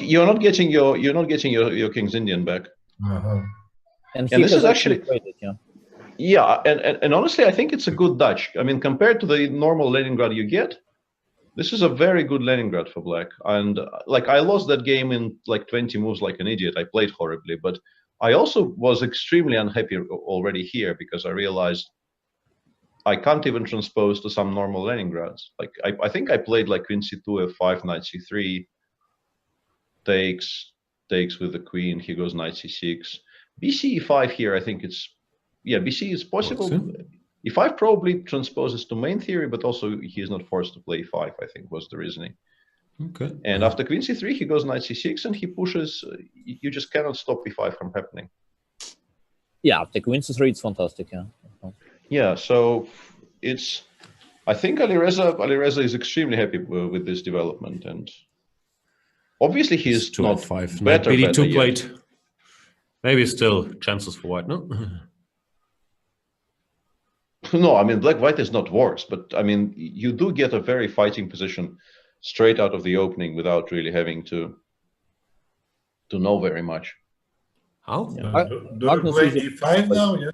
you're not getting your King's Indian back. And this is actually played it, yeah. Yeah, and honestly, I think it's a good Dutch. I mean, compared to the normal Leningrad you get, this is a very good Leningrad for black. And like, I lost that game in like 20 moves like an idiot. I played horribly, but I also was extremely unhappy already here because I realized I can't even transpose to some normal Leningrads. Like, I think I played like Queen C2, F5, Knight C3, takes with the queen, he goes Knight C6. BC E5 here, I think it's, yeah, BC is possible. E5 probably transposes to main theory, but also he is not forced to play E5, I think was the reasoning. Okay. And after Queen C3, he goes Knight C6 and he pushes, you just cannot stop E5 from happening. Yeah, after Queen C3, it's fantastic, yeah. Yeah, so it's, I think Alireza is extremely happy with this development, and obviously he's not F5. better BD2 played. yet. Maybe still chances for white, no? No, I mean, black-white is not worse, but I mean, you do get a very fighting position straight out of the opening without really having to know very much. How? Yeah. Do you play E5 now, yeah?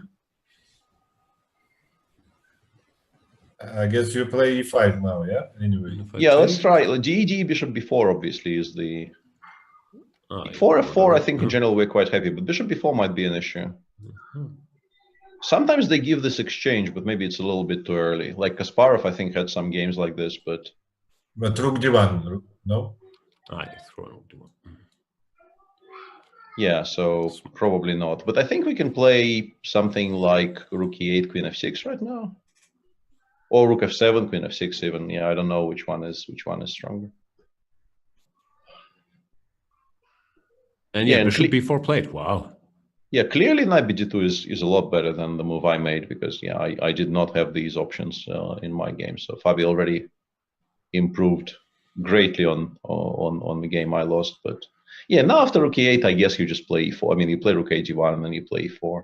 I guess you play E5 now, yeah? Anyway. Yeah, let's try. GEG bishop b4 obviously is the... E4, F4, I think in general we're quite happy, but bishop b4 might be an issue. Sometimes they give this exchange, but maybe it's a little bit too early. Like Kasparov, I think, had some games like this, but... But rook d1, no? I throw rook d1. Yeah, so probably not. But I think we can play something like rook e8, queen f6 right now. Or rook f7, queen f6 even. Yeah, I don't know which one is stronger. And yeah, bishop b4 played. Wow. Yeah, clearly knight bd2 is a lot better than the move I made because yeah, I did not have these options in my game. So Fabi already improved greatly on the game I lost. But yeah, now after rook e8, I guess you just play e4. I mean, you play rook a1 and then you play e4.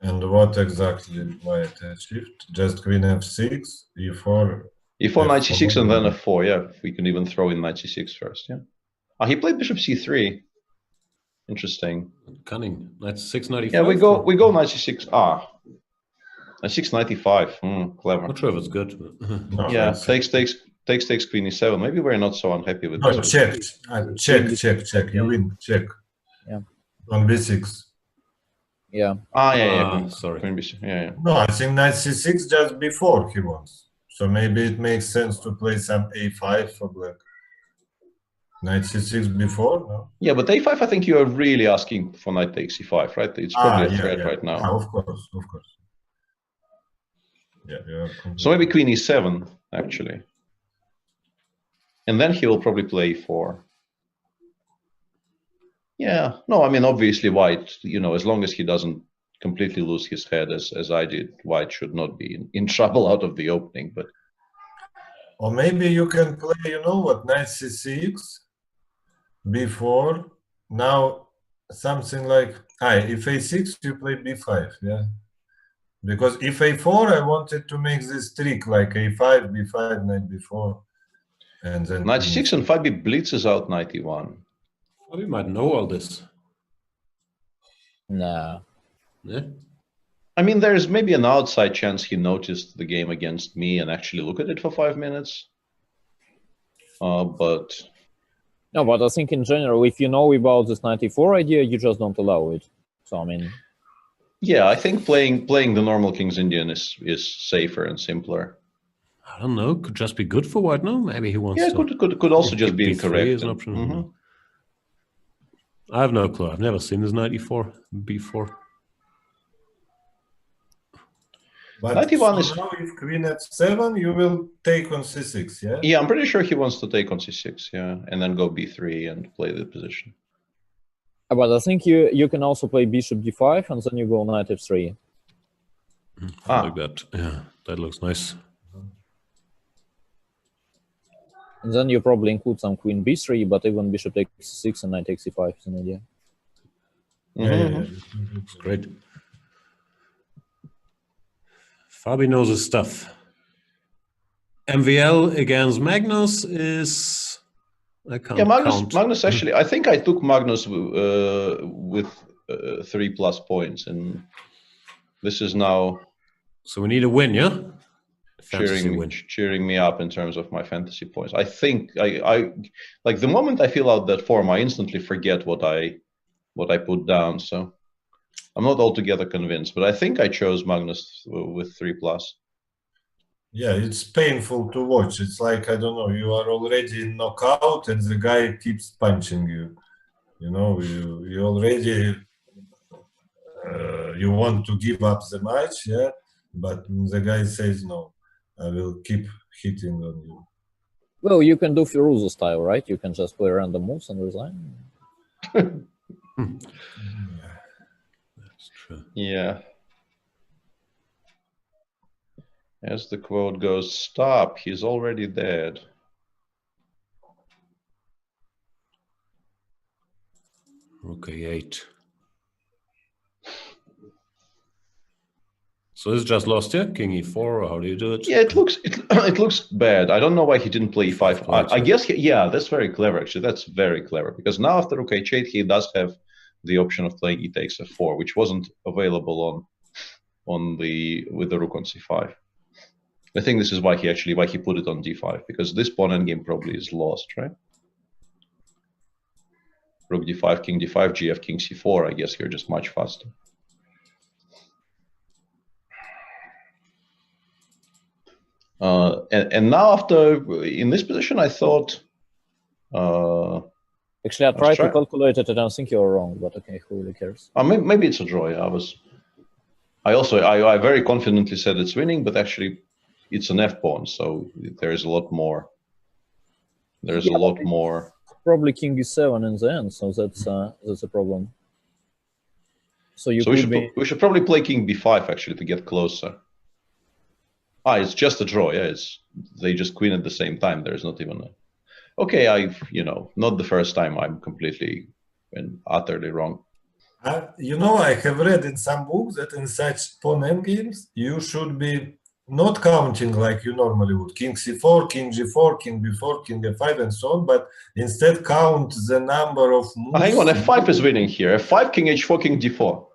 And what exactly white achieved? Just queen f6, e4. E4, knight c6, and then f4. Yeah, we can even throw in knight c6 first. Yeah. He played bishop c3. Interesting. Cunning. Knight c6, knight e5. Yeah, we go knight c6. Knight 6, knight e5. Clever. Not sure if it's good. But... No, yeah, takes queen e7. Maybe we're not so unhappy with this. Check. You Yeah. win. Check. Yeah. On b6. Yeah. Yeah. Sorry. Queen b6. Yeah. No, I think knight c6 just before he wants. So maybe it makes sense to play some a5 for black. Knight c6 before, no? Yeah, but a5, I think you are really asking for knight takes e5, right? It's probably a threat right now. Of course. Yeah. So maybe queen e7, actually. And then he will probably play e4. Yeah, no, I mean, obviously white, as long as he doesn't completely lose his head as I did, white should not be in trouble out of the opening, but... Or maybe you can play, knight c6, b4, now something like, if a6, you play b5, yeah? Because if a4, I wanted to make this trick, like a5, b5, knight b4, and then... Knight c6 and Fabi blitzes out knight e1. We might know all this. No. Yeah. I mean, there's maybe an outside chance he noticed the game against me and actually look at it for 5 minutes. But... No, but I think in general, if you know about this 94 idea, you just don't allow it. So, I mean... Yeah, I think playing the normal King's Indian is safer and simpler. I don't know. Could just be good for white, no? Maybe he wants to... Yeah, could also just be incorrect. Is an option. I have no clue. I've never seen this knight e4, b4. But 91 so now if queen f7, you will take on c6, yeah? Yeah, I'm pretty sure he wants to take on c6, yeah, and then go b3 and play the position. But I think you can also play bishop d5 and then you go knight f3. Like that. Yeah, that looks nice. And then you probably include some queen b3, but even bishop takes c6 and knight takes c5 is an idea. Looks great. Fabi knows his stuff. MVL against Magnus is I can't Yeah, count. Magnus actually, I think I took Magnus with 3+ points, and this is now So we need a win, yeah? Fantasy win. cheering me up in terms of my fantasy points. I think I like the moment I fill out that form, I instantly forget what I put down. So I'm not altogether convinced, but I think I chose Magnus with 3+. Yeah, it's painful to watch. It's like, I don't know, you are already in knockout and the guy keeps punching you. You know, you already you want to give up the match, yeah, but the guy says no, I will keep hitting on you. Well, you can do Firouzja style, right? You can just play random moves and resign. That's true. Yeah. As the quote goes, stop, he's already dead. Rook A8. So this is just lost here, King E4, or how do you do it? Yeah, it looks bad. I don't know why he didn't play E5. I guess, yeah, that's very clever, actually. That's very clever, because now after Rook H8, he does have the option of playing E takes F4, which wasn't available with the Rook on C5. I think this is why he put it on D5, because this pawn endgame probably is lost, right? Rook D5, King D5, GF, King C4. I guess you're just much faster. And now after in this position, I thought. Actually, I tried to calculate it, and I think you're wrong. But okay, who really cares? Maybe it's a draw. Yeah, I very confidently said it's winning, but actually, it's an F pawn, so there is a lot more. There's a lot more. Probably King D7 in the end, so that's a problem. So we should probably play King B5 actually to get closer. It's just a draw. Yeah, they just queen at the same time. There's not even a. Okay, not the first time I'm completely and utterly wrong. I have read in some books that in such pawn endgames you should be not counting like you normally would. King C4, King G4, King B4, King F5, and so on, but instead count the number of moves. Hang on, F5 is winning here. F5, King H4, King D4.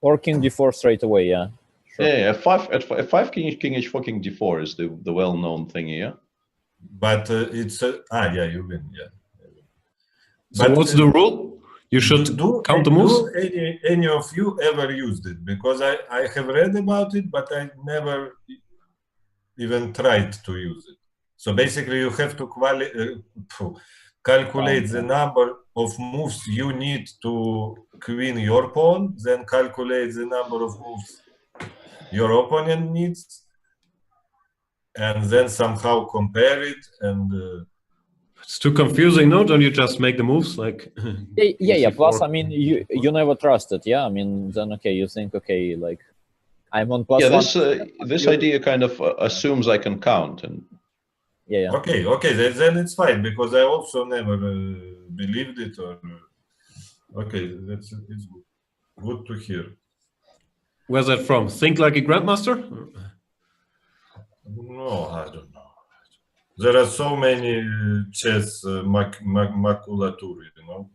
Or King D4 straight away, yeah. Sure. Yeah, F5, King H4, King D4 is the well-known thing here. But it's yeah, you win, yeah. So but what's the rule? You should count the moves? Do any of you ever used it? Because I have read about it, but I never even tried to use it. So basically you have to calculate the number of moves you need to queen your pawn, then calculate the number of moves your opponent needs, and then somehow compare it. And it's too confusing, no? Don't you just make the moves like? Yeah. Plus, I mean, you never trust it. Yeah, I mean, then okay, you think okay, like I'm on plus one. This idea kind of assumes I can count and. Yeah. Okay. Then it's fine because I also never believed it. Or okay, it's good to hear. Where's that from? Think Like a Grandmaster? No, I don't know. There are so many chess maculature, you know.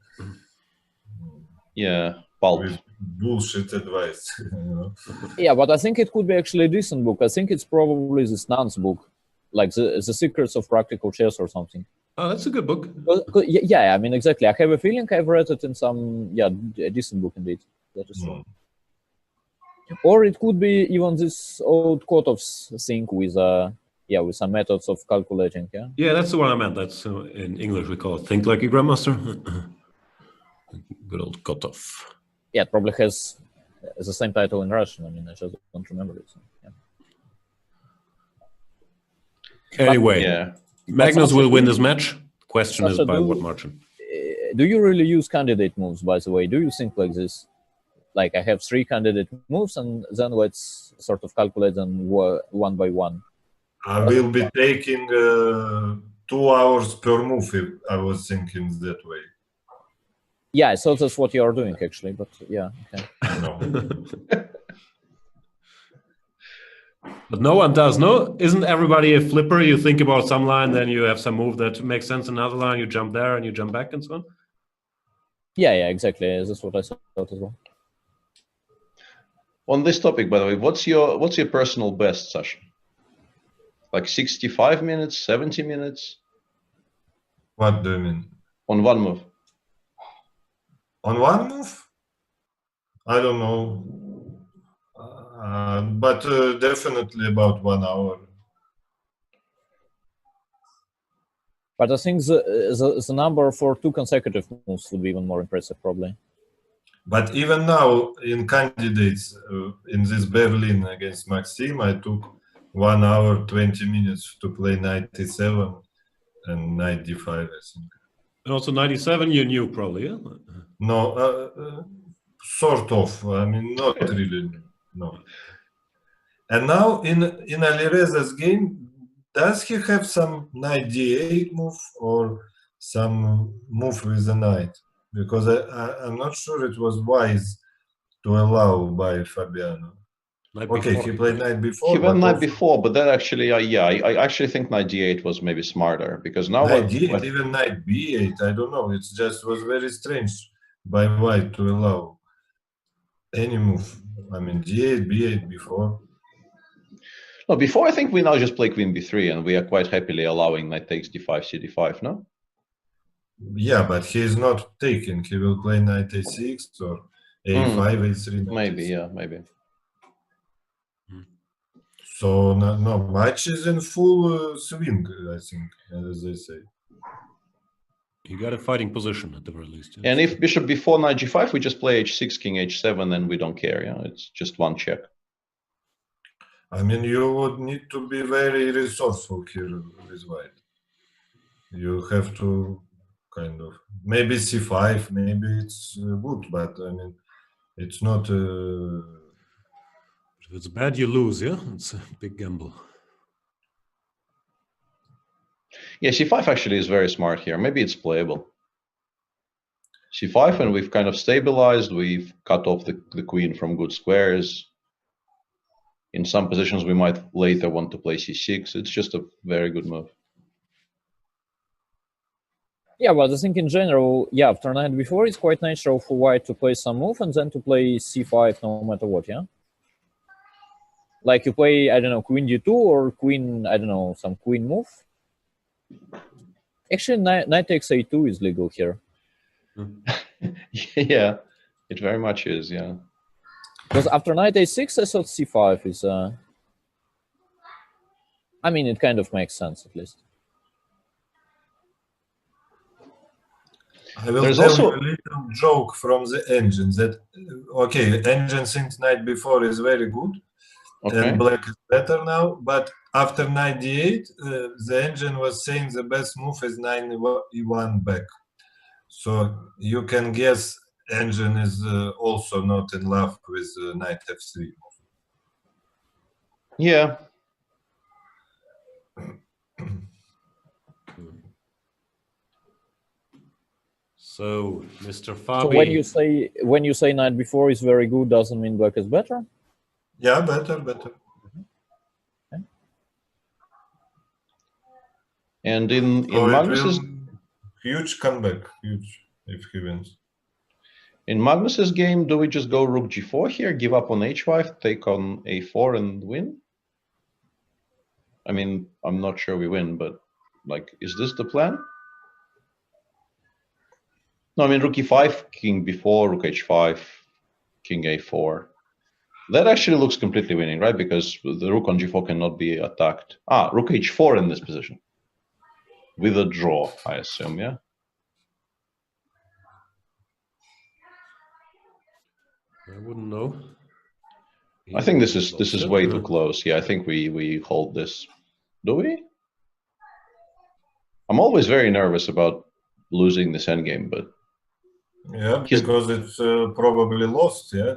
Yeah, pulp. With bullshit advice. You know? Yeah, but I think it could be actually a decent book. I think it's probably this Nan's book, like the Secrets of Practical Chess or something. Oh, that's a good book. Yeah, I mean, exactly. I have a feeling I've read it in a decent book indeed. That is true. Or it could be even this old Kotov's thing with some methods of calculating. Yeah, that's the one I meant. That's in English we call it Think Like a Grandmaster. Good old Kotov. Yeah, it probably has the same title in Russian. I mean, I just don't remember it. So, yeah. Anyway, Magnus will win this match. Question is by what margin? Do you really use candidate moves, by the way? Do you think like this? Like I have 3 candidate moves, and then let's sort of calculate them one by one. I will be taking 2 hours per move if I was thinking that way. Yeah, so that's what you are doing actually, but yeah, okay. No. But no one does, no? Isn't everybody a flipper? You think about some line, then you have some move that makes sense in another line, you jump there and you jump back and so on? Yeah, exactly. That's what I thought as well. On this topic, by the way, what's your personal best, Sasha? Like 65 minutes, 70 minutes? What do you mean? On one move? On one move? I don't know. But definitely about 1 hour. But I think the number for 2 consecutive moves would be even more impressive, probably. But even now, in candidates, in this Berlin against Maxim, I took 1 hour, 20 minutes to play 97 and 95, I think. And also 97 you knew probably, yeah? No, sort of. I mean, not really, no. And now in Alireza's game, does he have some knight d8 move or some move with the knight? Because I'm not sure it was wise to allow by Fabiano. Okay, he played knight before. He went knight before, but then actually, yeah, I actually think knight d8 was maybe smarter because now knight d8, even knight b8, I don't know. It just was very strange by white to allow any move. I mean, d8, b8 before. No, before I think we now just play queen b3 and we are quite happily allowing knight takes d5, cd5, no? Yeah, but he is not taking. He will play knight a6 or a5, a3. Maybe, yeah, maybe. So no, match is in full swing, I think, as they say. You got a fighting position at the very least. And if bishop before knight g5, we just play h6, king h7, and we don't care, yeah? It's just one check. I mean, you would need to be very resourceful here with white. You have to kind of, maybe c5, maybe it's good, but I mean, it's not... If it's bad, you lose, yeah? It's a big gamble. Yeah, c5 actually is very smart here. Maybe it's playable. c5, and we've kind of stabilized. We've cut off the queen from good squares. In some positions, we might later want to play c6. It's just a very good move. Yeah, but I think in general, yeah, after knight before, it's quite natural for white to play some move and then to play c5 no matter what, yeah? Like you play, I don't know, queen d2 or queen, I don't know, some queen move. Actually, knight takes a2 is legal here. Yeah, it very much is, yeah. Because after knight a6, I thought c5 is... I mean, it kind of makes sense, at least. I will tell you a little joke from the engine that, okay, engine since knight before is very good. Okay. And black is better now, but after knight d8, the engine was saying the best move is knight e1 back. So you can guess engine is also not in love with knight f3. Yeah. So, Mr. Fabi. So when you say knight before is very good, doesn't mean black is better? Yeah, better. Okay. And in Magnus's huge comeback, huge if he wins. In Magnus's game, do we just go rook g4 here, give up on h5, take on a4 and win? I mean, I'm not sure we win, but like, is this the plan? No, I mean, rook e5, king b4, rook h5, king a4. That actually looks completely winning, right? Because the rook on g4 cannot be attacked. Ah, rook h4 in this position. With a draw, I assume, yeah? I wouldn't know. I think this is way too close. Yeah, I think we hold this. Do we? I'm always very nervous about losing this endgame, but yeah, because it's probably lost. Yeah,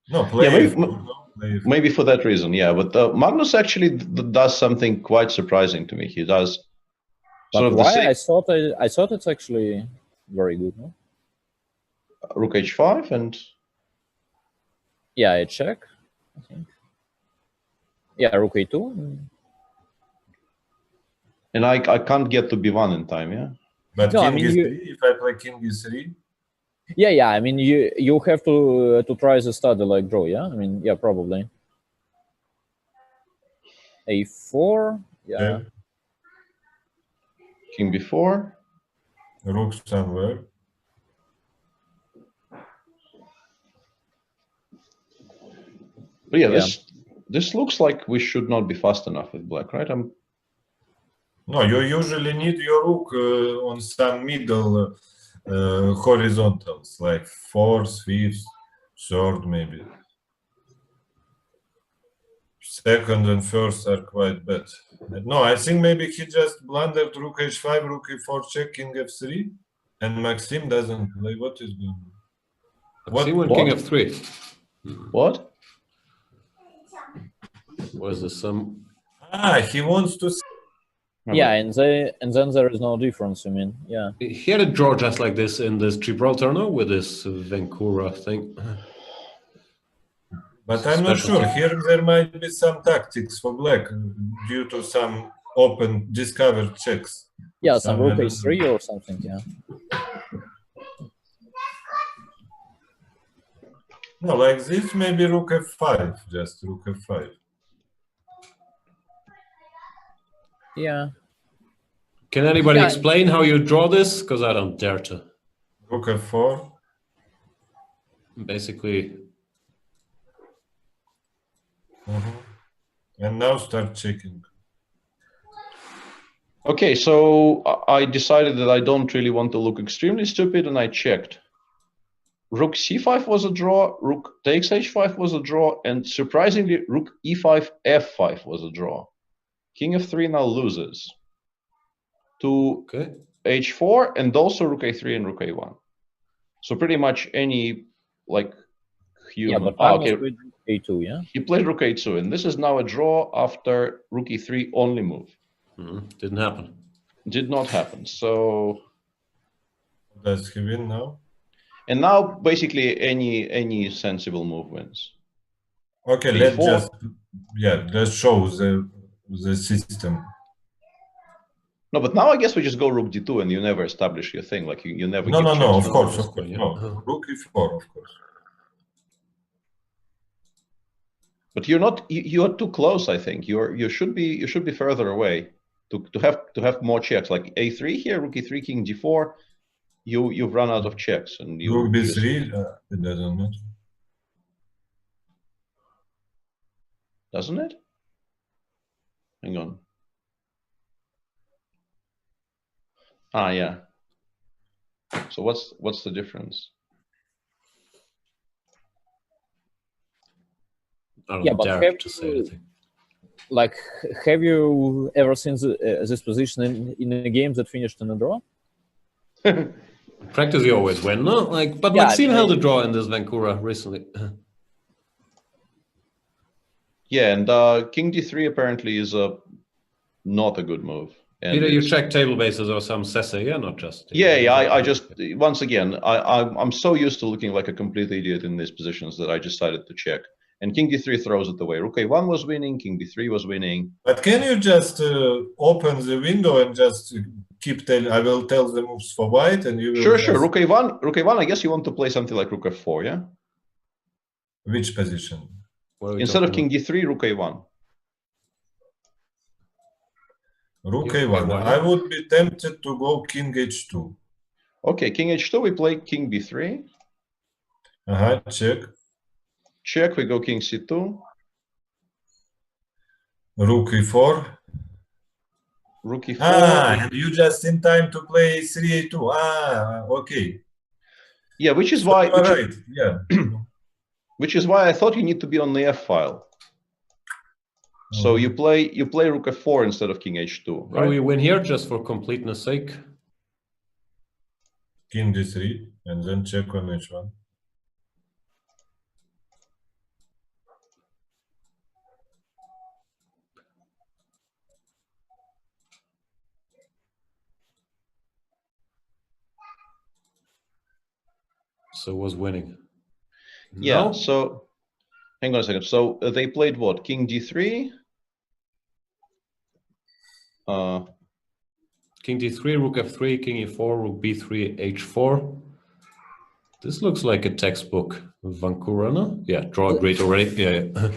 no play. Yeah, maybe for that reason. Yeah, but Magnus actually does something quite surprising to me. He does. But why? I thought it's actually very good. No? Rook h5 and. Yeah, I check. I think. Yeah, rook a2. And I can't get to b1 in time, yeah? But No, I king mean, e3, if I play king e3, Yeah. I mean, you have to try the study like draw. Yeah. I mean, yeah, probably. a4. Yeah. yeah, King b4. rook somewhere. But yeah, Yeah. this looks like we should not be fast enough with black, right? No, you usually need your rook on some middle horizontals, like fourth, fifth, third, maybe. Second and first are quite bad. No, I think maybe he just blundered rook h5, rook e4 check, king f3, and Maxim doesn't play. What is going on? Maxim went king f3. What? Was this some? He wants to. Yeah, and then there is no difference. I mean, yeah. He had a draw just like this in this Gibraltar, no, with this Vancouver thing. But I'm not sure. Here there might be some tactics for black due to some open discovered checks. Yeah, some rook a3 or something. Yeah. No, like this, maybe rook f5, just rook f5. Yeah. Can anybody explain how you draw this? Because I don't dare to. Rook f4. Basically. And now start checking. Okay, so I decided that I don't really want to look extremely stupid, and I checked. Rook c5 was a draw, rook takes h5 was a draw, and surprisingly, rook e5, f5 was a draw. King f3 now loses to h4, and also rook a3 and rook a1. So pretty much any, like, human... Yeah, but Magnus played rook a2, yeah? He played rook a2, and this is now a draw after rook e3 only move. Didn't happen. Did not happen, so... Does he win now? And now, basically, any sensible move wins. Okay, let's just, let's show the system. No, but now I guess we just go rook d2, and you never establish your thing. Like you never. No, of course. No, rook e4, of course. But you're not. You are too close. I think you should be further away to have more checks. Like a3 here, rook e3, king d4. You've run out of checks, and you. Rook b3. It doesn't matter. Doesn't it? Hang on. Ah, yeah. So what's the difference? I don't dare to say anything. Like, have you ever seen this position in a game that finished in a draw? Practice you always win, no? Like, but Maxim held a draw in this Vancouver recently. Yeah, and king d3 apparently is not a good move. And Peter, you check table bases or some Sesse, yeah, not just. I just, once again, I'm so used to looking like a complete idiot in these positions that I decided to check. And king d3 throws it away. Rook a1 was winning, king d3 was winning. But can you just open the window and just keep telling? I will tell the moves for white, and you will. Sure. Rook a1. I guess you want to play something like rook f4, yeah. Which position? Instead of king d3, rook a1. Rook a1. I would be tempted to go king h2. Okay, king h2. We play king b3. Check. Check. We go king c2. Rook e4. Rook e4. And you just in time to play a3 a2. Okay. Yeah, which is why. Which is why I thought you need to be on the f file. So you play rook f4 instead of king h2, right? Oh, we win here just for completeness sake. King d3 and then check on h1. So was winning. Yeah. No? So hang on a second. So they played what? King d3. King d3, rook f3, king e4, rook b3, h4. This looks like a textbook. Vachier-Lagrave? Yeah, draw agreed already. Yeah.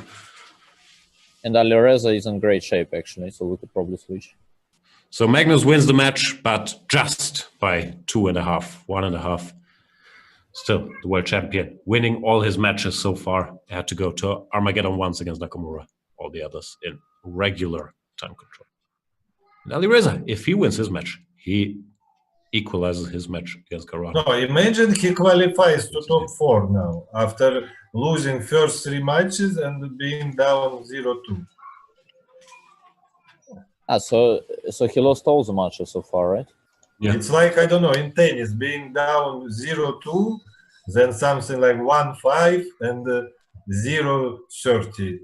And Alireza is in great shape, actually, so we could probably switch. So Magnus wins the match, but just by 2.5, 1.5. Still, the world champion, winning all his matches so far. Had to go to Armageddon once against Nakamura. All the others in regular time control. And Alireza, if he wins his match, he equalizes his match against Caruana. No, imagine he qualifies to top 4 now after losing first 3 matches and being down 0-2. So he lost all the matches so far, right? Yeah. It's like, I don't know, in tennis, being down 0-2, then something like 1-5 and 0-30.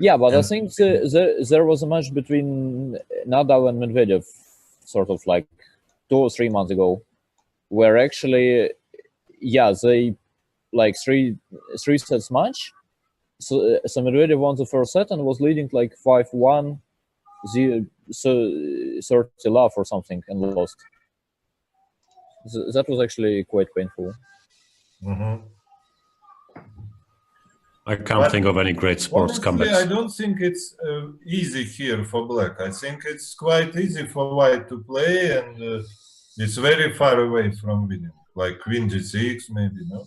Yeah, but I think there was a match between Nadal and Medvedev, sort of like 2 or 3 months ago, where actually, yeah, they like three sets match. So Medvedev won the first set and was leading like 5-1, 30 love or something, and lost. That was actually quite painful. Mm-hmm. I can't think of any great sports Honestly, comebacks. I don't think it's easy here for black. I think it's quite easy for white to play, and it's very far away from winning. Like queen g6, maybe, no?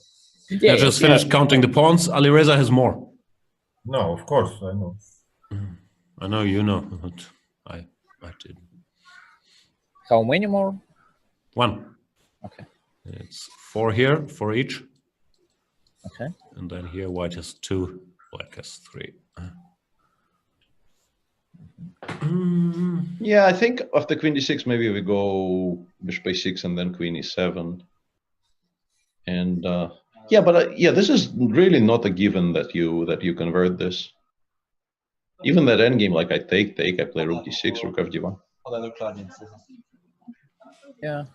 Yeah, I just finished counting the pawns. Alireza has more. No, of course, I know. I know you know, but I didn't. How many more? 1. Okay. It's 4 here, 4 each. Okay. And then here white has 2, black has 3. Yeah, I think after queen d6, maybe we go bishop a6 and then queen e7. And yeah, but yeah, this is really not a given that you convert this. Even that endgame, like I take, I play rook d6, rook f d1. Yeah.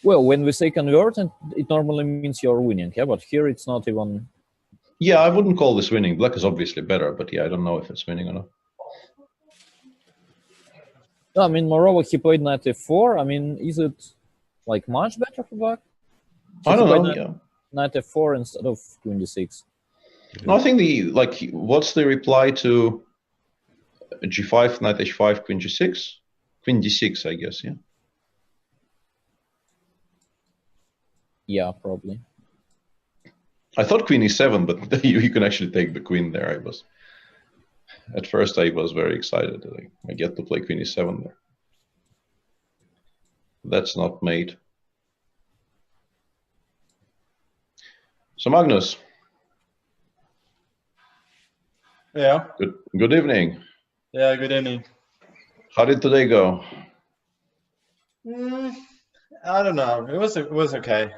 Well, when we say convert, it normally means you're winning, yeah? But here it's not even... Yeah, I wouldn't call this winning. Black is obviously better, but yeah, I don't know if it's winning or not. No, I mean, moreover, he played knight f4. I mean, is it like much better for black? I don't know, yeah. Knight f4 instead of queen d6. No, I think what's the reply to g5, knight h5, queen g6? Queen d6, I guess, yeah. Yeah, probably. I thought queen e7, but you can actually take the queen there. At first I was very excited. I get to play queen e7 there. That's not made. So Magnus. Yeah. Good evening. Yeah, good evening. How did today go? I don't know. It was okay.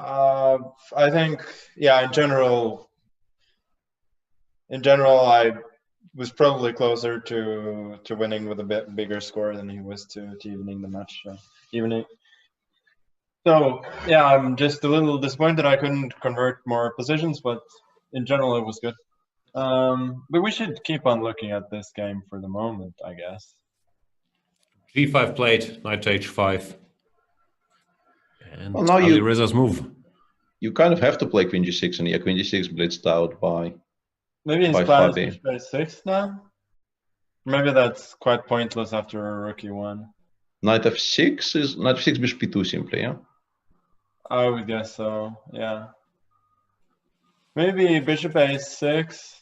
I think, yeah, in general, I was probably closer to winning with a bit bigger score than he was to evening the match. So yeah, I'm just a little disappointed I couldn't convert more positions, but in general it was good. But we should keep on looking at this game for the moment, I guess. g5 played, knight to h5. And well, now Alireza's move. You kind of have to play queen g6, and yeah, queen g6 blitzed out by... Maybe his plan is bishop a6 now? Maybe that's quite pointless after a rook e1. Knight f6 is... Knight f6, bishop e2 simply, yeah? I would guess so, yeah. Maybe bishop a6.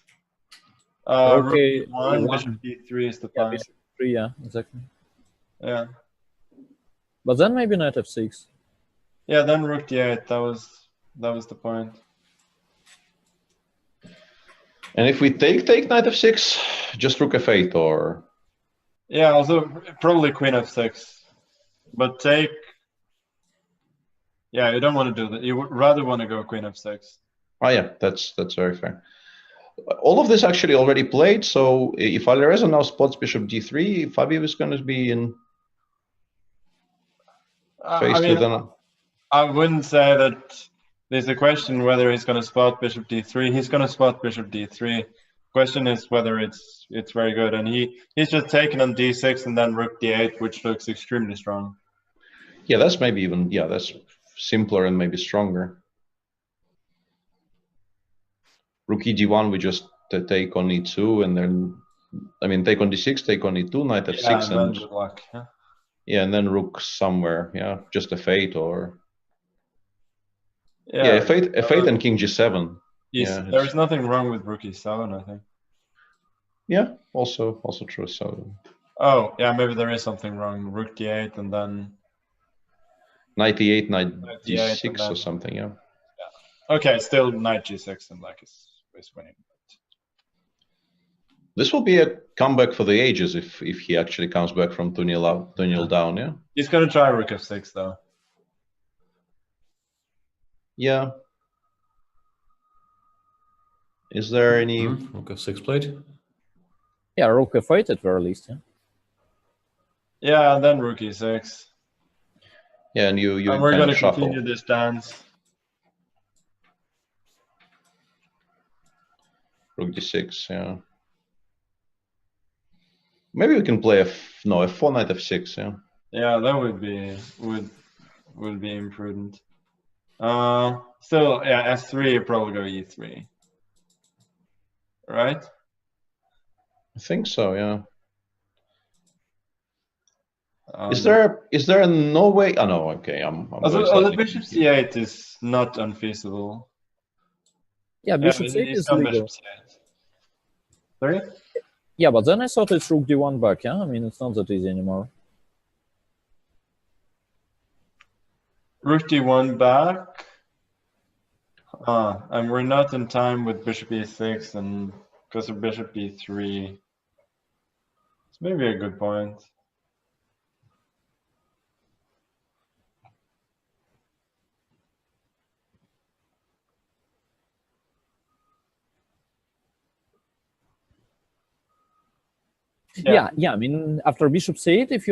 Okay. Rook e1, bishop d3 is the plan. Yeah, bishop 3, yeah, exactly. Yeah. But then maybe knight f6. Yeah, then rook d8. That was the point. And if we take knight f6, just rook f8 or... Yeah, also probably queen f6. But take... Yeah, you don't want to do that. You would rather want to go queen f6. Oh yeah, that's very fair. All of this actually already played, so if Alireza now spots bishop d3, Fabio is going to be in... I wouldn't say that There's a question whether he's going to spot bishop d3. He's going to spot bishop d3. Question is whether it's very good, and he's just taken on d6 and then rook d8, which looks extremely strong. Yeah, that's maybe even that's simpler and maybe stronger. Rook d1, we just take on e2, and then take on d6, take on e2, knight f6, and good luck. And then rook somewhere. Yeah, just f8 or f8 and king g7. There is nothing wrong with rook e7, I think. Yeah, also true. So. Oh, yeah, maybe there is something wrong. Rook d8 and then. Knight e8, knight d6 or something. Yeah. Okay, still knight g6 and black is winning. This will be a comeback for the ages if he actually comes back from 2-0 down. Yeah. He's gonna try rook f6 though. Yeah. Is there any rook f6 played? Yeah, rook f8 at very least. Yeah, and then rook e6. Yeah, and you and we're kind gonna of shuffle. continue this dance. Rook d6. Yeah. Maybe we can play f4 knight f6. Yeah. Yeah, that would be imprudent. Still, yeah, s3, you probably go e3. Right? I think so, yeah. Is there no way? Oh no, okay. The bishop c8 is not unfeasible. Yeah, bishop c8 is legal. Bishop c8. Sorry? Yeah, but then I thought it's rook d1 back, yeah? I mean, it's not that easy anymore. Rook d1 back. And we're not in time with bishop e6 and because of bishop e3. It's maybe a good point. Yeah. I mean, after bishop c8, if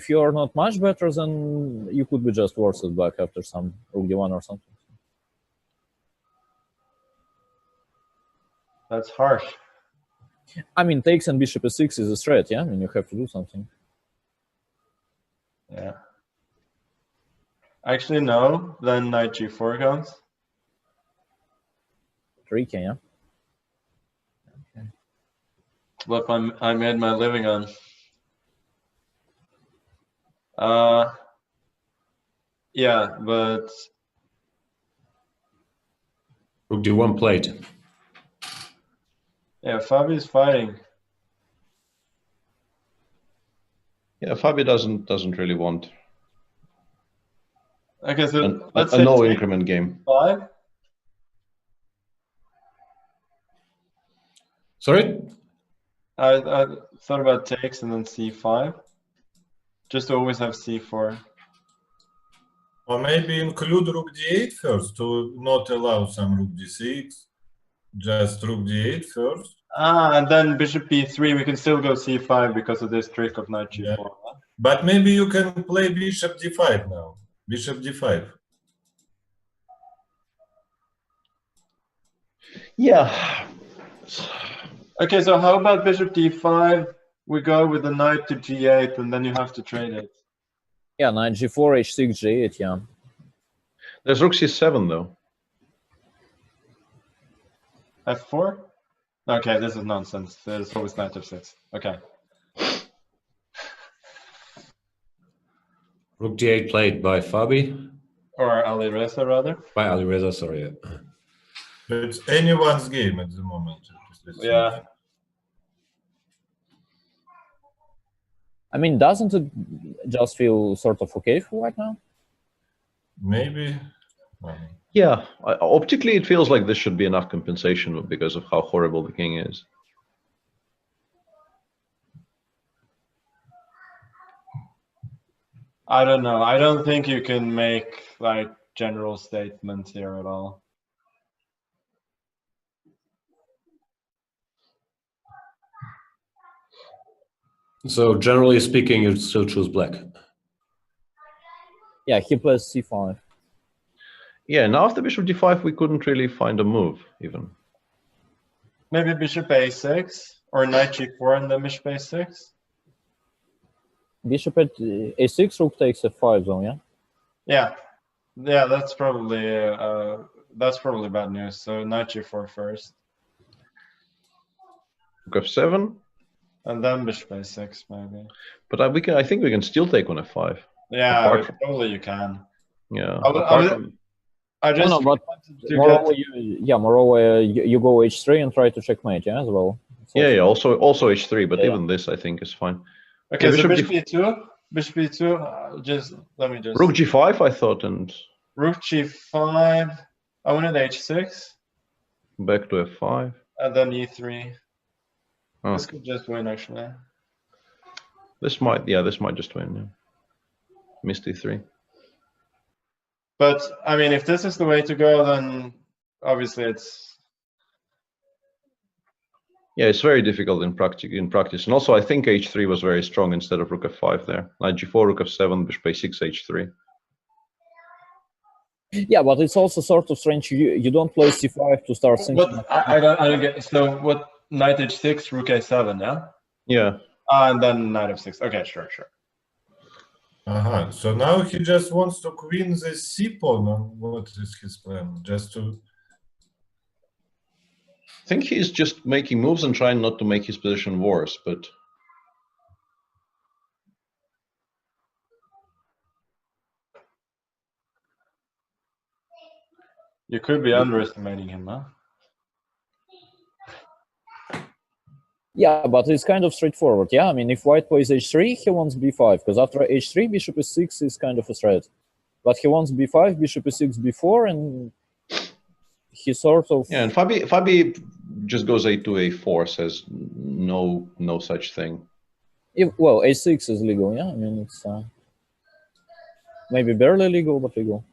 you're not much better, then you could be just worse at back after some rook d1 or something. That's harsh. I mean, takes and bishop e6 is a threat, yeah? I mean, you have to do something. Yeah. Actually, no. Then knight g4 comes. Tricky, yeah? Okay. What I made my living on. Yeah, but... Rook d1 played. Yeah, Fabi's fighting. Yeah, Fabi doesn't really want Okay, so let's a say no increment game. 5. Sorry? I thought about takes and then c5. Just to always have c4. Or maybe include rook d8 first to not allow some rook d6. Just rook d8 first. And then bishop b3, we can still go c5 because of this trick of knight g4. Yeah. But maybe you can play bishop d5 now. Bishop d5. Yeah. Okay, so how about bishop d5? We go with the knight to g8, and then you have to trade it. Yeah, knight g4, h6, g8, yeah. There's rook c7 though. f4? Okay, this is nonsense. There's always knight f6. Okay. Rook d8 played by Fabi. Or Alireza, rather. By Alireza, sorry. It's anyone's game at the moment. Yeah. I mean, doesn't it just feel sort of okay for right now? Maybe. Yeah, optically it feels like this should be enough compensation because of how horrible the king is. I don't know. I don't think you can make like general statements here at all. So generally speaking, you still choose black. Yeah, he plays c5. Yeah, now after bishop d5, we couldn't really find a move even. Maybe bishop a6 or knight g4 and then bishop a6. Bishop at a6, rook takes f5 zone, yeah? Yeah, yeah, that's probably bad news. So knight g4 first, Rook f7. and then bishop a6 maybe. But I think we can still take on f5. Yeah, Apart from- probably you can. Yeah. I just no, but wanted to moreover, get. moreover, you go h3 and try to checkmate, yeah, as well. It's Yeah, also- yeah. Also h3, but Yeah. even this I think is fine. Okay, Yeah, so bishop bishop e2, bishop e2. Let me just. Rook g5, I thought, and Rook g5. I wanted h6, back to f5. and then e3. Oh. This could just win actually. This might just win. Yeah. Missed e3. But I mean, if this is the way to go, then obviously it's. Yeah, it's very difficult in practice. And also, I think h3 was very strong instead of rook f5 there. Knight g4, rook f7, bishop a6, h3. Yeah, but it's also sort of strange. You don't play c5 to start thinking. What I don't get. So what? Knight h6, rook a7, yeah. Yeah. And then knight f6. Okay, sure. So now he just wants to queen the c pawn. What is his plan? Just to. I think he's just making moves and trying not to make his position worse, but You could be underestimating him, huh? Yeah, but it's kind of straightforward. Yeah, I mean, if white plays h3, he wants b5, because after h3, bishop e6 is kind of a threat. But he wants b5, bishop e6, b4, and he sort of. yeah. And Fabi just goes a2, a4, says no such thing. Well, a6 is legal. Yeah, I mean it's maybe barely legal, but legal.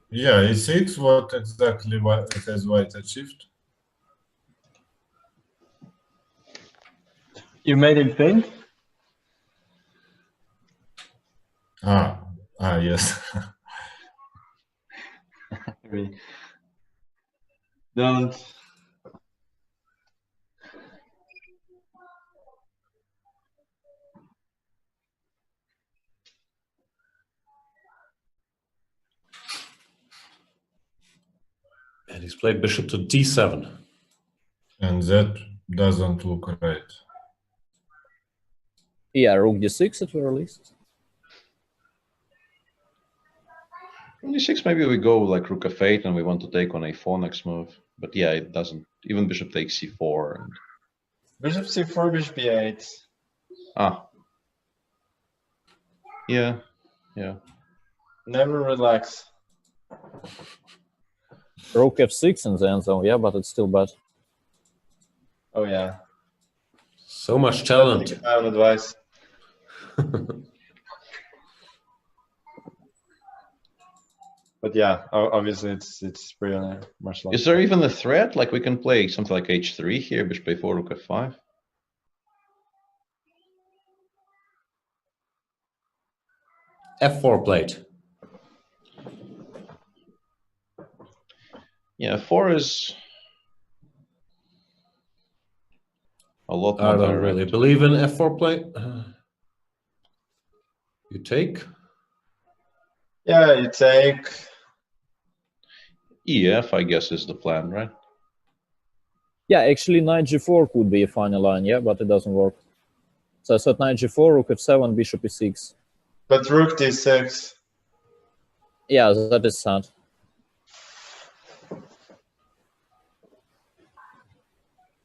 Yeah, e6. What exactly has white achieved? You made him think. Yes. Don't. And he's played bishop to d7. And that doesn't look right. Yeah, rook d6 at very least. On d6, maybe we go like rook f8 and we want to take on a4 next move. But yeah, it doesn't. Even bishop takes c4. And... Bishop c4, bishop b8. Yeah. Never relax. Rook f6 in the end zone, yeah, but it's still bad. Oh yeah. So much talent. Take my own advice. But yeah, obviously it's really much longer. Is there even a threat? Like we can play something like h3 here, bishop a4, rook f5. f4 played. Yeah, 4 is a lot more I don't direct. really believe in f4 play. You take. Yeah, you take. EF, I guess, is the plan, right? Yeah, actually knight g4 could be a final line, yeah, but it doesn't work. So I said knight g4, rook f7, bishop e6. But rook d6. Yeah, that is sad.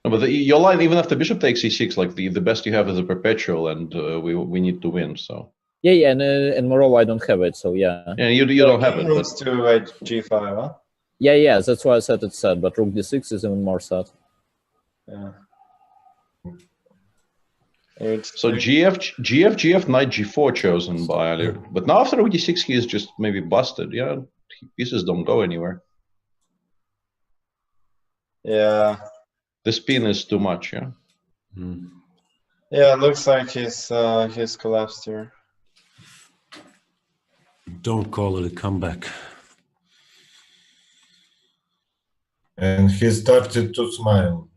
No, but your line, even after bishop takes e6, like the best you have is a perpetual, and we need to win. So Yeah, and moreover I don't have it, so yeah. yeah, you don't have it. But... Roots to g5, huh? Yeah, that's why I said it's sad, but rook d6 is even more sad. Yeah. So GF, knight g4 chosen by Ali. But now after rook d6, he is just maybe busted. Yeah, pieces don't go anywhere. Yeah. This pin is too much, yeah. Mm. Yeah, it looks like he's collapsed here. Don't call it a comeback. And he started to smile.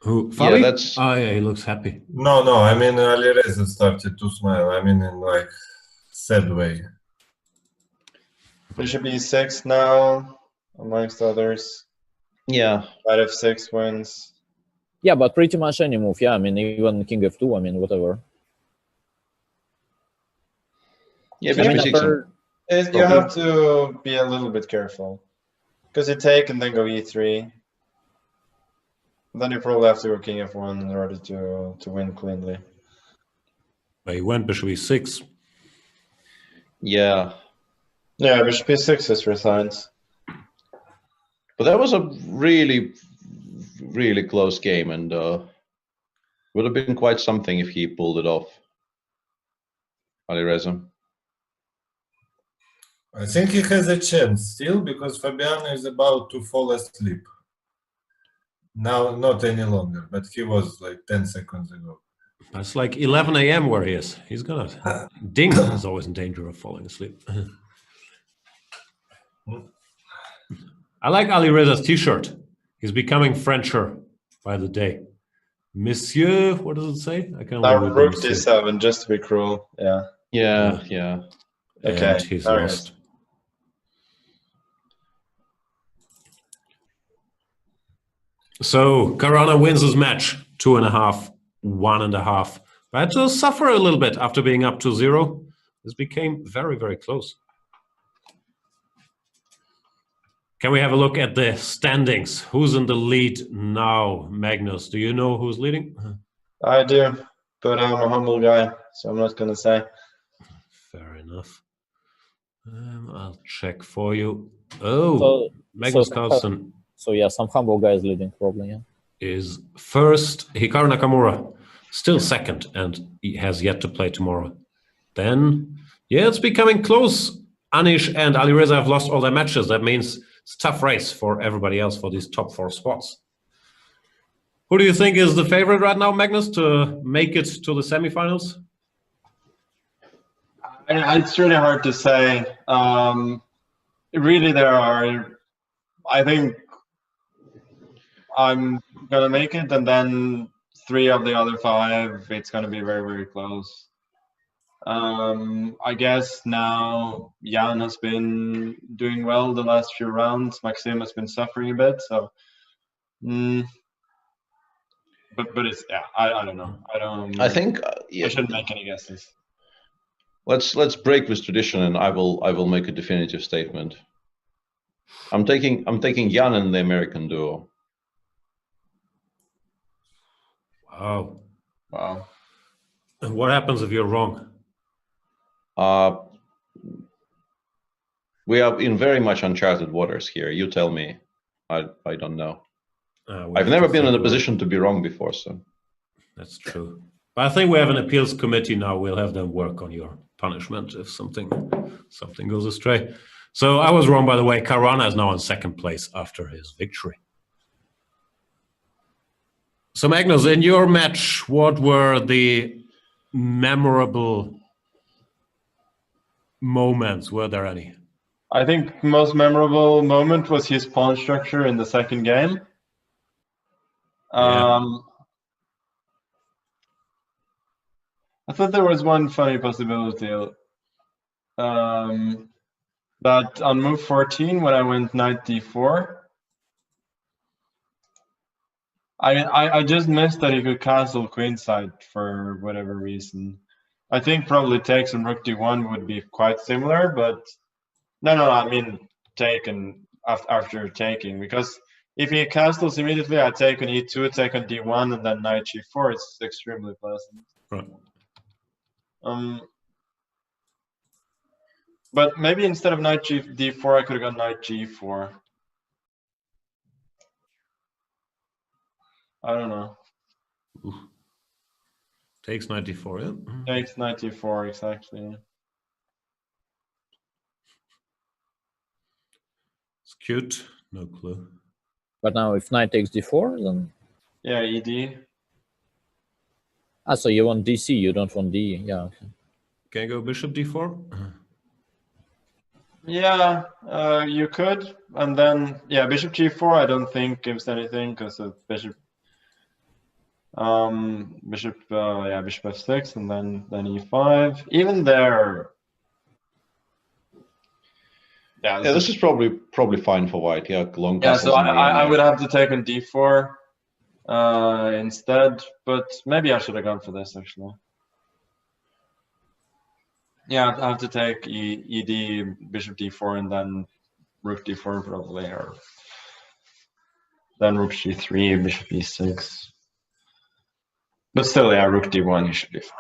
Who? Yeah, Fabi? that's Oh yeah, he looks happy. No, I mean Alireza started to smile. I mean in like sad way. Bishop e6 now, amongst others. yeah. Knight f6 wins. Yeah, but pretty much any move. Yeah, I mean, even king f2. I mean, whatever. Yeah, I mean, bishop e6. You have to be a little bit careful. Because you take and then go e3. Then you probably have to go king f1 in order to win cleanly. But he went bishop e6. Yeah. Yeah, bishop e6 is resigned. But that was a really, really close game, and would have been quite something if he pulled it off. Alireza. I think he has a chance still because Fabiano is about to fall asleep. Now, not any longer, but he was like 10 seconds ago. It's like 11 a.m. where he is. He's gonna. Ding is always in danger of falling asleep. I like Alireza's t-shirt. He's becoming Frencher by the day. Monsieur, what does it say? I can't remember. Rook d7, just to be cruel. Yeah. Yeah. Okay. And he's lost. So Caruana wins his match 2.5, 1.5. But had to suffer a little bit after being up to 0. This became very, very close. Can we have a look at the standings? Who's in the lead now, Magnus? Do you know who's leading? I do, but I'm a humble guy, so I'm not going to say. Fair enough. I'll check for you. Oh, Magnus Carlsen. So yeah, some humble guys leading probably, yeah. Is first. Hikaru Nakamura, still second, and he has yet to play tomorrow. Then, yeah, it's becoming close. Anish and Alireza have lost all their matches. That means it's a tough race for everybody else for these top 4 spots. Who do you think is the favorite right now, Magnus, to make it to the semifinals? It's really hard to say. Really, there are. I think I'm gonna make it, and then 3 of the other 5, it's gonna be very, very close. I guess now Jan has been doing well the last few rounds. Maxim has been suffering a bit, so. But it's I don't know. I think I shouldn't make any guesses. Let's break this tradition, and I will make a definitive statement. I'm taking Jan and the American duo. Wow. Wow. What happens if you're wrong? We are in very much uncharted waters here. You tell me. I don't know. I've never been in a position to be wrong before, so. That's true. But I think we have an appeals committee now. We'll have them work on your punishment if something goes astray. So I was wrong, by the way. Caruana is now in second place after his victory. So Magnus, in your match, what were the memorable moments? Were there any? I think the most memorable moment was his pawn structure in the second game. Yeah. I thought there was one funny possibility that on move 14, when I went knight d4, I just missed that he could castle queenside for whatever reason. I think probably takes and rook d1 would be quite similar, but no, I mean taken after taking, because if he castles immediately, I take on e2, take on d1, and then knight g4. It's extremely pleasant. Right. But maybe instead of knight d4, I could have gone knight g4. I don't know. Oof. Takes 94, yeah? Takes knight d4, exactly. It's cute. No clue. But now if knight takes d4, then... Yeah, ED. Ah, so you want DC, you don't want D. Yeah. Okay. Can I go bishop d4? Yeah, you could, and then yeah, bishop g4. I don't think gives anything because of bishop. Bishop, yeah, bishop f6, and then e5. Even there, yeah, This is probably fine for white. Yeah, long yeah. castles So in the end, I yeah. would have to take on d4 instead, but maybe I should have gone for this actually. Yeah, I have to take ED, bishop d4, and then rook d4 probably, or then rook g3, bishop e6. But still, yeah, rook d1, you should be fine.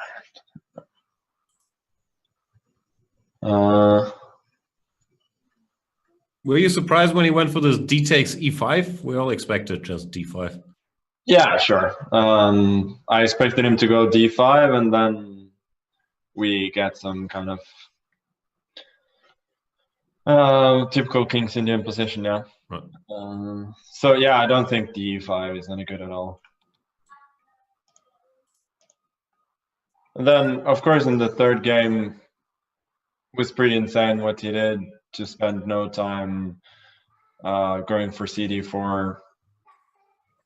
Were you surprised when he went for this d takes e5? We all expected just d5. Yeah, sure. I expected him to go d5, and then we get some kind of typical King's Indian position, yeah. Right. So yeah, I don't think d5 is any good at all. And then, of course, in the third game, it was pretty insane what he did to spend no time going for cd4,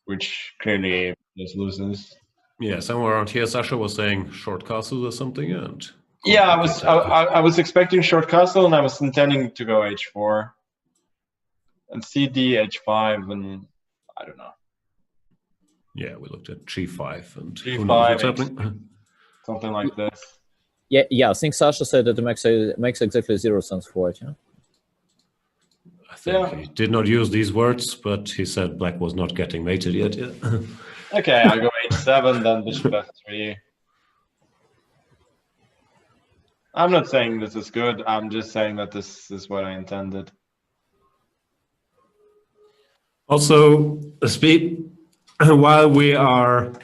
which clearly just loses. Yeah, somewhere around here, Sasha was saying short castles or something, and yeah, I was expecting short castle, and I was intending to go h4 and cd h5, and I don't know. Yeah, we looked at g5 and G5, who knows what's happening. Something like this. Yeah. I think Sasha said that it makes exactly 0 sense for white. Yeah. I think he did not use these words, but he said black was not getting mated yet. Yeah. Okay, I go h7, then bishop f3. I'm not saying this is good. I'm just saying that this is what I intended. Also, while we are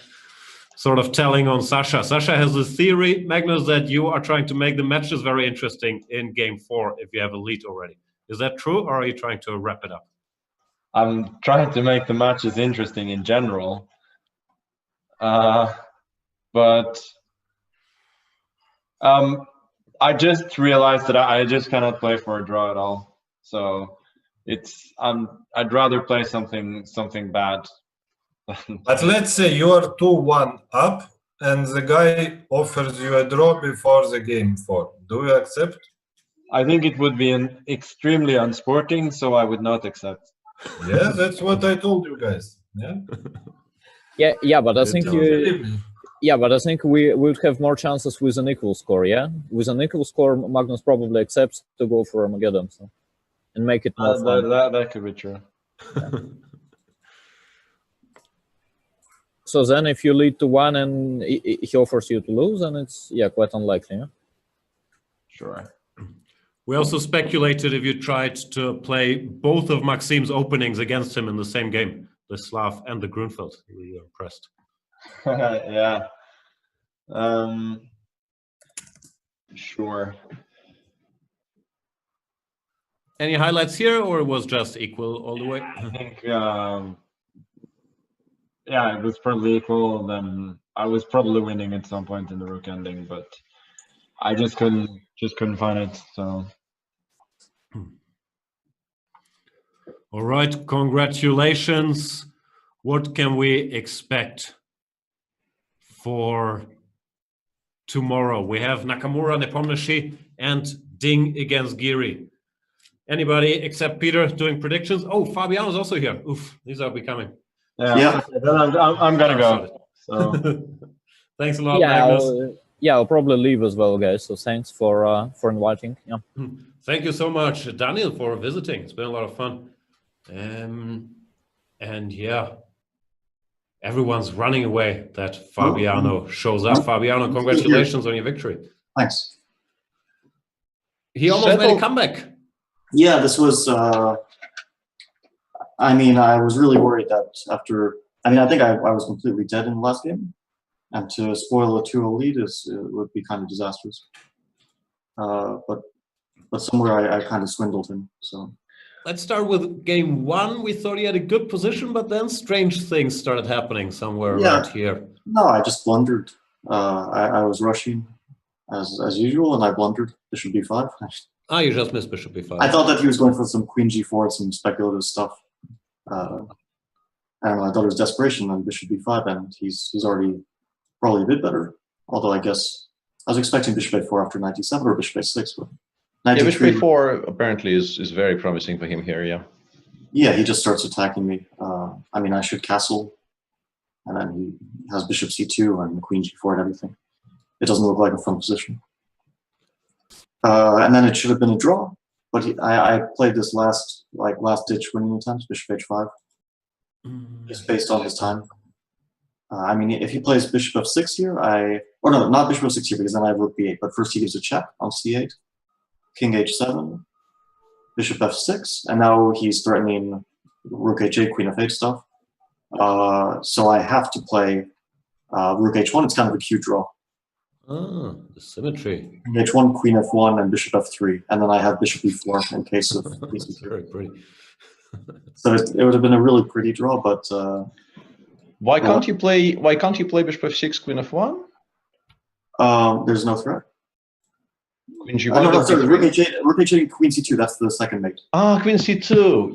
sort of telling on Sasha has a theory, Magnus, that you are trying to make the matches very interesting in game 4 if you have a lead already. Is that true, or are you trying to wrap it up? I'm trying to make the matches interesting in general. But I just realized that I just cannot play for a draw at all. So it's I'd rather play something bad. But let's say you are 2-1 up and the guy offers you a draw before the game 4. Do you accept? I think it would be extremely unsporting, so I would not accept. Yeah, that's what I told you guys. Yeah. Yeah, but I think we would have more chances with an equal score. Yeah, with an equal score, Magnus probably accepts to go for Armageddon, so, and make it more fun. That could be true. Yeah. So then, if you lead to 1 and he offers you to lose, then it's quite unlikely. Yeah? Sure. We also speculated if you tried to play both of Maxim's openings against him in the same game, the Slav and the Grunfeld. We were impressed. Yeah. Sure. Any highlights here, or it was just equal all the way? I think, yeah, it was probably equal. Then I was probably winning at some point in the rook ending, but I just couldn't find it. So. All right, congratulations. What can we expect for tomorrow? We have Nakamura, Nepomniachtchi, and Ding against Giri. Anybody except Peter doing predictions? Oh, Fabiano's also here. Oof, these are becoming. Yeah. Okay, then I'm gonna go. So. Thanks a lot, Magnus. I'll probably leave as well, guys. So thanks for inviting. Yeah. Thank you so much, Daniil, for visiting. It's been a lot of fun. And yeah, everyone's running away that Fabiano shows up. Fabiano, congratulations on your victory. Thanks. He almost made a comeback. Yeah, this was, I mean, I was really worried that after, I think I was completely dead in the last game. And to spoil a 2-0 lead would be kind of disastrous. But somewhere I kind of swindled him. So let's start with game one. We thought he had a good position, but then strange things started happening somewhere around here. No, I just blundered. I was rushing as usual, and I blundered bishop b5. Ah, you just missed bishop b5. I thought that he was going for some queen g4, some speculative stuff. I don't know. I thought it was desperation on bishop b5, and he's already probably a bit better. Although I guess I was expecting bishop a4 after knight d7 or bishop a6. But yeah, bishop a4 apparently is very promising for him here. Yeah. Yeah, he just starts attacking me. I mean, I should castle, and then he has bishop c2 and queen g4 and everything. It doesn't look like a fun position. And then it should have been a draw, but I played this last ditch winning attempt, bishop h5, just based on his time. I mean, if he plays bishop f6 here, or no, not bishop f6 here, because then I have rook b8. But first he gives a check on c8, king h7, bishop f6, and now he's threatening rook h8, queen f8 stuff. So I have to play rook h1. It's kind of a cute draw. Ah, the symmetry. King h1, queen f1, and bishop f3, and then I have bishop e4 in case of very pretty. So it would have been a really pretty draw, but why can't you play bishop f6, queen f1? There's no threat. Queen g1. No, sorry, rook h8, queen c2. That's the second mate. Ah, queen c2.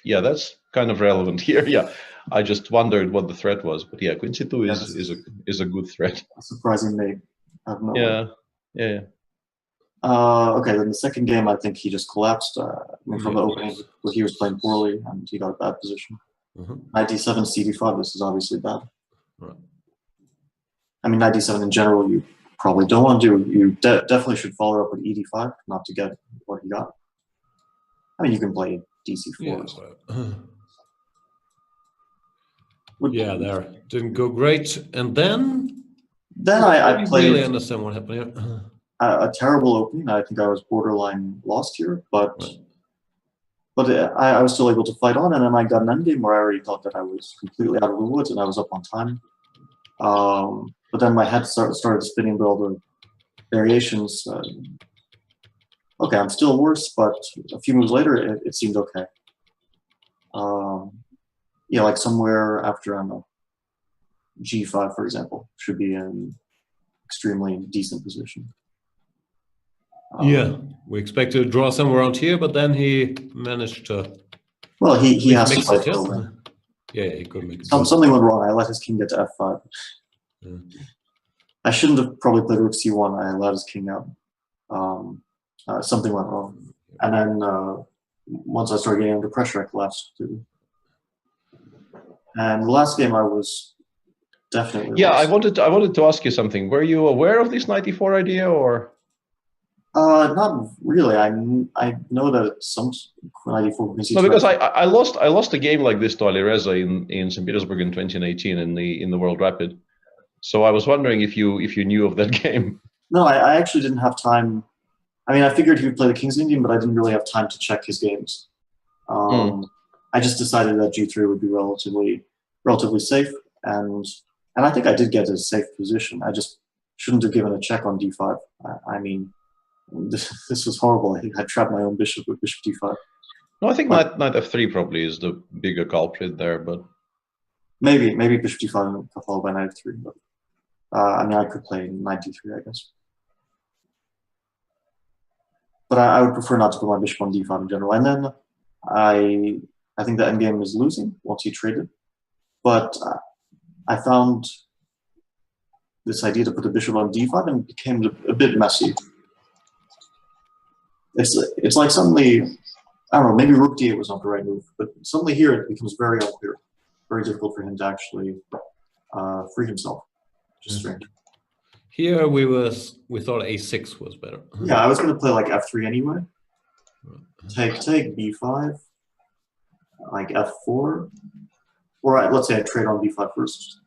Yeah, that's kind of relevant here. Yeah, I just wondered what the threat was, but yeah, queen c2 is a good threat. A surprising mate. I have no Yeah. Okay, then the second game, I think he just collapsed. From the opening, where he was playing poorly and he got a bad position. Knight d7, cd5. This is obviously bad. Right. I mean, knight d7 in general, you probably don't want to do. You definitely should follow up with ed5, not to get what he got. I mean, you can play dc4. Yeah, there didn't go great, and then I played. Really understand what happened here. A terrible opening. I think I was borderline lost here, but I was still able to fight on, and then I got an endgame where I already thought that I was completely out of the woods and I was up on time. But then my head started spinning with all the variations. Okay, I'm still worse, but a few moves later, it seemed okay. Yeah, like somewhere after, I don't know, g5, for example, should be an extremely decent position. Yeah, we expect to draw somewhere around here, but then he managed to. Well, he has to play it. Yeah, he could make it. Something went wrong. I let his king get to f5. Yeah. I shouldn't have probably played rook c1. I allowed his king out. Something went wrong, and then once I started getting under pressure, I collapsed too. And the last game, I was definitely. Yeah, lost. I wanted to ask you something. Were you aware of this knight e4 idea, or? Not really. I know that it's some knight e4. No, because I lost a game like this to Alireza in St. Petersburg in 2018 in the World Rapid. So I was wondering if you knew of that game. No, I actually didn't have time. I mean, I figured he would play the King's Indian, but I didn't really have time to check his games. I just decided that g3 would be relatively safe, and I think I did get a safe position. I just shouldn't have given a check on d5. I mean, this was horrible. I trapped my own bishop with bishop d5. No, I think knight f3 probably is the bigger culprit there, but maybe bishop d5 followed by knight f3. But I mean, I could play knight d3, I guess. But I would prefer not to put my bishop on d5 in general. And then I think the endgame is losing once he traded. But I found this idea to put the bishop on d5 and it became a bit messy. It's like suddenly, I don't know, maybe rook d8 was not the right move, but suddenly here it becomes very unclear, very difficult for him to actually free himself. Just strange. Here we thought a6 was better. Yeah, I was going to play like f3 anyway. Take b5, like f4, or let's say I trade on b5 first.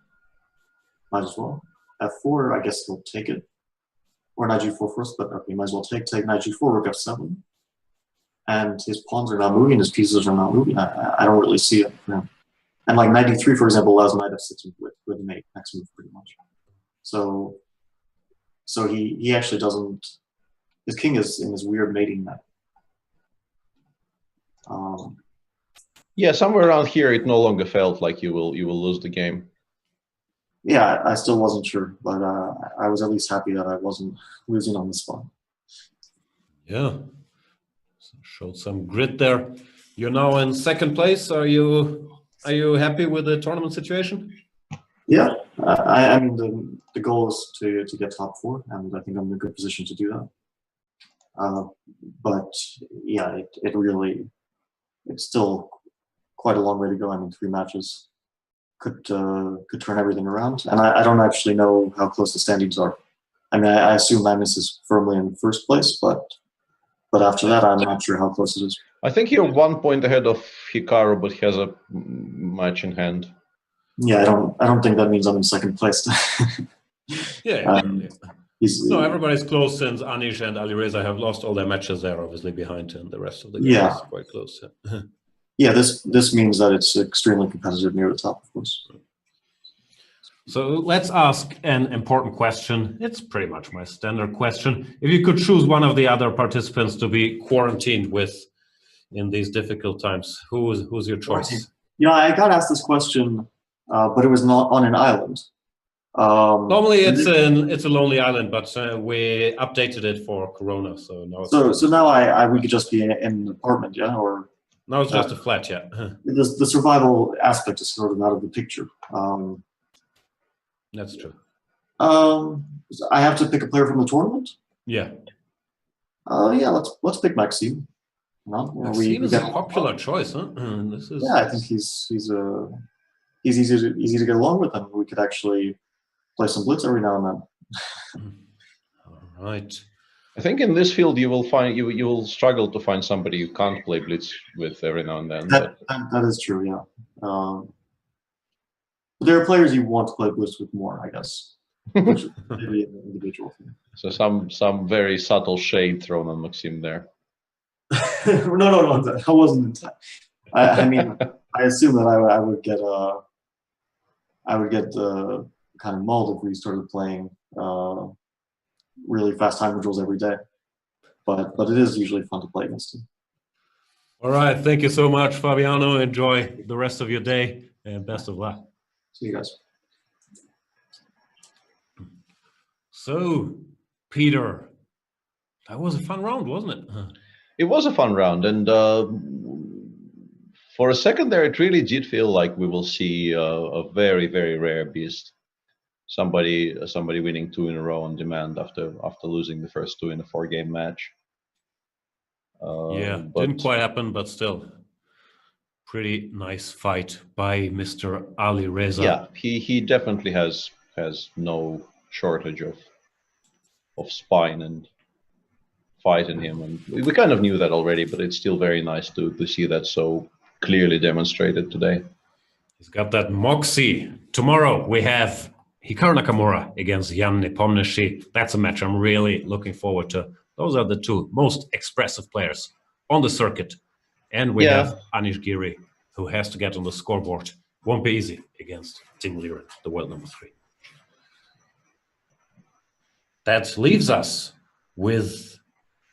Might as well. f4, I guess he'll take it. Or knight g4 first, but okay, might as well take knight g4, rook f7. And his pawns are not moving, his pieces are not moving. I don't really see it for him. And like knight d3, for example, allows knight f6 with mate next move pretty much. So he actually doesn't. His king is in this weird mating net. Yeah, somewhere around here, it no longer felt like you will lose the game. Yeah, I still wasn't sure, but I was at least happy that I wasn't losing on the spot. Yeah, so showed some grit there. You're now in second place. Are you happy with the tournament situation? Yeah, I mean the goal is to get top 4, and I think I'm in a good position to do that. But yeah, it's still quite a long way to go. I mean, 3 matches could turn everything around, and I don't actually know how close the standings are. I mean, I assume Magnus is firmly in first place, but after that, I'm not sure how close it is. I think you're 1 point ahead of Hikaru, but he has a match in hand. Yeah, I don't think that means I'm in second place. Yeah. No, everybody's close since Anish and Alireza have lost all their matches. They're obviously behind, and the rest of the game is quite close. Yeah, this means that it's extremely competitive near the top, of course. So let's ask an important question. It's pretty much my standard question. If you could choose one of the other participants to be quarantined with in these difficult times, who's your choice? Yeah, I got asked this question, but it was not on an island. Normally it's a lonely island, but we updated it for Corona, so now. So now we could just be in an apartment, yeah, or. No, it's just a flat, yeah. The survival aspect is sort of out of the picture. That's true. I have to pick a player from the tournament. Yeah. Yeah, let's pick Maxime. No, Maxime is a popular choice, huh? Yeah, I think he's easy to get along with, and we could actually play some blitz every now and then. All right. I think in this field you will find you will struggle to find somebody you can't play blitz with every now and then. That is true, yeah. But there are players you want to play blitz with more, I guess. Which maybe an individual thing. So some very subtle shade thrown on Maxime there. No, that wasn't. I mean, I assume that I would get kind of mauled if we started playing really fast time controls every day. But it is usually fun to play against him. All right, thank you so much, Fabiano. Enjoy the rest of your day, and best of luck. See you guys. So, Peter, that was a fun round, wasn't it? It was a fun round, and for a second there, it really did feel like we will see a very, very rare beast. Somebody winning 2 in a row on demand after losing the first 2 in a 4-game match. Yeah, didn't quite happen, but still, pretty nice fight by Mr. Alireza. Yeah, he definitely has no shortage of spine and fight in him, and we kind of knew that already, but it's still very nice to see that so clearly demonstrated today. He's got that moxie. Tomorrow we have Hikaru Nakamura against Jan Nepomniachtchi. That's a match I'm really looking forward to. Those are the 2 most expressive players on the circuit. And we have Anish Giri, who has to get on the scoreboard. Won't be easy against Tim Liren, the world number 3. That leaves us with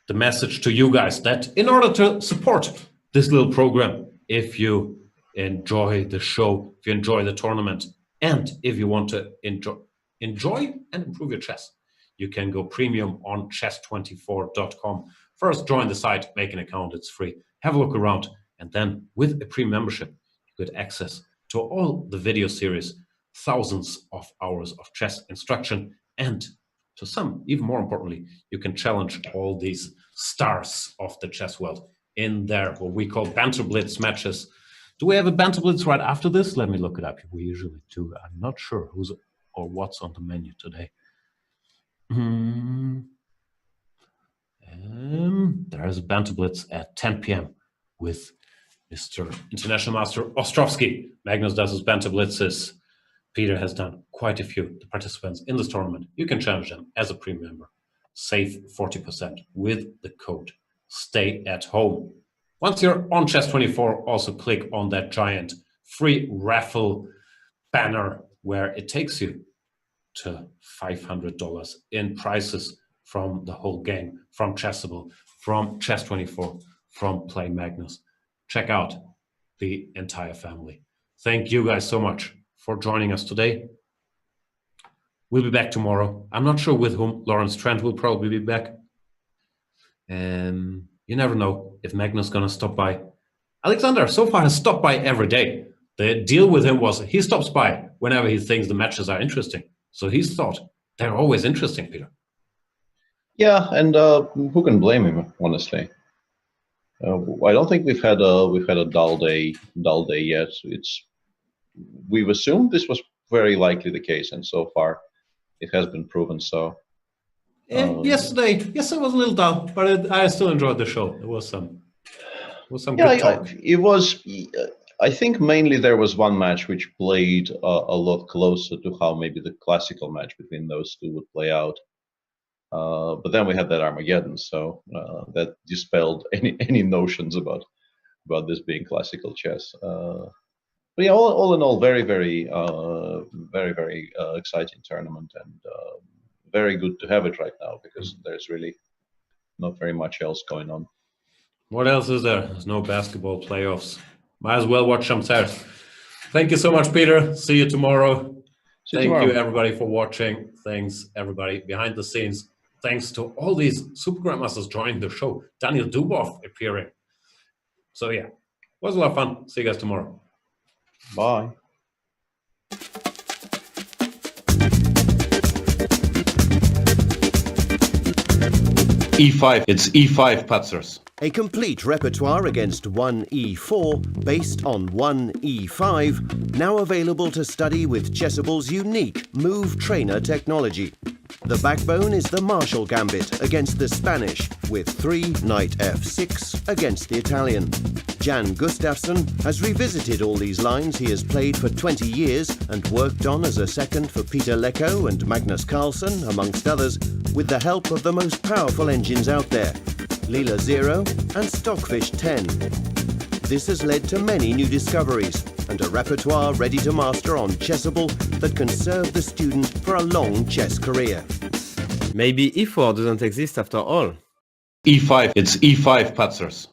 the message to you guys that in order to support this little program, if you enjoy the show, if you enjoy the tournament, and if you want to enjoy and improve your chess, you can go premium on chess24.com. First, join the site, make an account, it's free. Have a look around, and then with a premium membership, you get access to all the video series, thousands of hours of chess instruction, and to some, even more importantly, you can challenge all these stars of the chess world in their what we call Banter Blitz matches. Do we have a Banter Blitz right after this? Let me look it up. We usually do. I'm not sure who's or what's on the menu today. There's a Banter Blitz at 10 p.m. with Mr. International Master Ostrovsky. Magnus does his Banter Blitzes. Peter has done quite a few. The participants in this tournament, you can challenge them as a premium member. Save 40% with the code Stay at Home. Once you're on Chess24, also click on that giant free raffle banner where it takes you to $500 in prizes from the whole game, from Chessable, from Chess24, from Play Magnus. Check out the entire family. Thank you guys so much for joining us today. We'll be back tomorrow. I'm not sure with whom. Lawrence Trent will probably be back. And you never know if Magnus is going to stop by. Alexander so far has stopped by every day. The deal with him was he stops by whenever he thinks the matches are interesting. So he's thought they're always interesting, Peter. Yeah, and who can blame him, honestly? I don't think we've had a dull day yet. We've assumed this was very likely the case, and so far it has been proven so. Yesterday was a little dull, but I still enjoyed the show. It was some Yeah, good talk. it was. I think mainly there was one match which played a lot closer to how maybe the classical match between those two would play out. But then we had that Armageddon, so that dispelled any notions about this being classical chess. But yeah, all in all, very exciting tournament, and very good to have it right now because there's really not very much else going on. What else is there? There's no basketball playoffs. Might as well watch some chess. Thank you so much, Peter. See you tomorrow. Thank you, everybody, for watching. Thanks, everybody behind the scenes. Thanks to all these Super Grandmasters joining the show. Daniil Dubov appearing. So yeah, it was a lot of fun. See you guys tomorrow. Bye. E5. It's E5, Patzers. A complete repertoire against 1E4 based on 1E5, now available to study with Chessable's unique Move Trainer technology. The backbone is the Marshall Gambit against the Spanish, with 3 Knight F6 against the Italian. Jan Gustafsson has revisited all these lines he has played for 20 years and worked on as a second for Peter Lecko and Magnus Carlsen, amongst others, with the help of the most powerful engines out there, Leela 0 and Stockfish 10. This has led to many new discoveries and a repertoire ready to master on Chessable that can serve the student for a long chess career. Maybe E4 doesn't exist after all. E5. It's E5, Patzers.